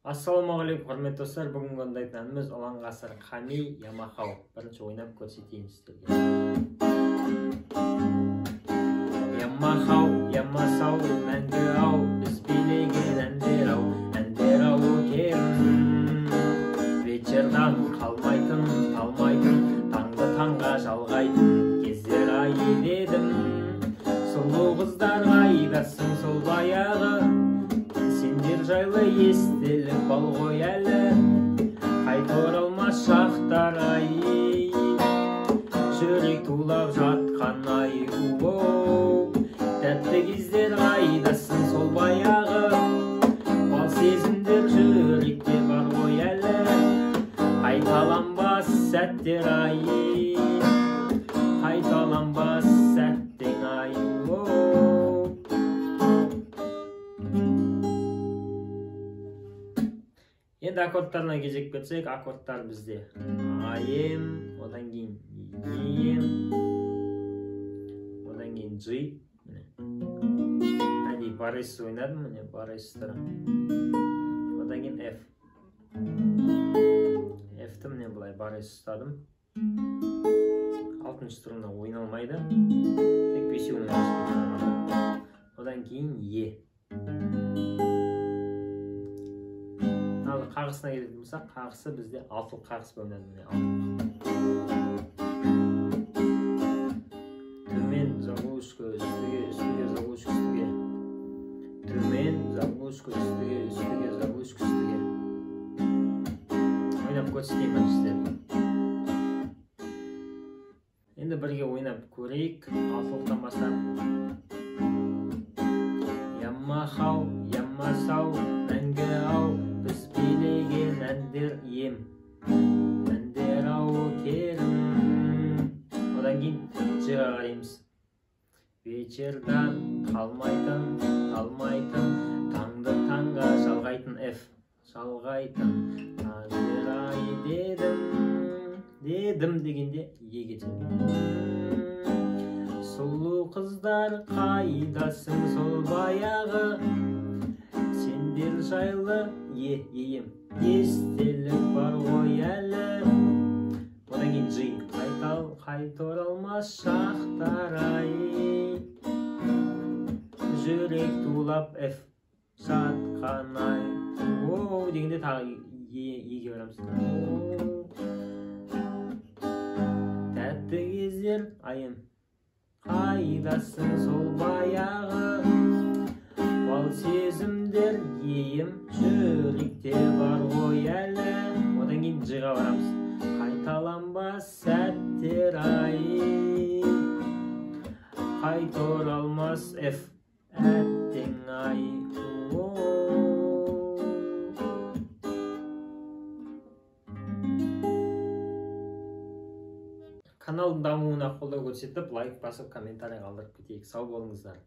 Ассалаумағалейкум, құрметті достар. Бүгінгі орындайтын әніміз Ұлан ғасыр Қами Ямахау. Бірінші ойнап көрсетейін сіздерге. Ямахау, ямасау, мәңгі ау, біз билеген әндер ау керім. Вечердан қалмайтын, таңды таңға жалғайтын кездер ай едім. Сұлу қыздар қайдасың сол баяғы, сендер жайлы естелік бол ғой әлі. Қайта оралмас шақтар ай, жүрек тулап жатқан ай. Тәтті кездер қайдасың сол баяғы, бал сезімдер жүректе бар ғой әлі. Қайталанбас сәттер ай, қайталанбас сәттең ай. Енді аккордтарына кезек кетсек, аккордтар бізде айым, одан кейін ем, одан кейін G. Әдей барес ойнадым, міне барестері. Одан кейін F. F-ті міне бұлай барес ұстадым. Алтыншы струнда ойналмайды, тек бесеуін ойнайды. Одан кейін E. Қағысына келетін болсақ, қағысы бізде алтылық қағыс ойнады. Төмен заглушка үстіге, заглушка үстіге. Төмен заглушка үстіге, заглушка үстіге. Ойнап көрсетейін сіздерге. Енді бірге ойнап көрейік. Алтылықтан бастап. Ямахау, ямасау, мәңгі ау, біз билеген әндер ем, әндер ау керім. Одан кейін G-ға қараймыз. Вечердан қалмайтын, таңды таңға жалғайтын F. Жалғайтын әндер ай дедім дегенде Е кетеді. Сұлу қыздар қайдасың сол баяғы, сендер жайлы ем, естелік бар ғой әлі. Одан кейін G. Қайта оралмас шақтар ай, жүрек тулап F. Жатқан ай. Дегенде тағы Еге барамыз. Тәтті кездер айым, қайдасың сол баяғы, бал сезімдер ем, жүректе бар ғой әлі. Одан кейін G-ға барамыз. Қайталанбас сәттер ай, қайта оралмас F. Әттең ай. Каналдың дамуына қолдау көрсетіп, лайк басып, комментарий қалдырып кетейік. Сау болыңыздар.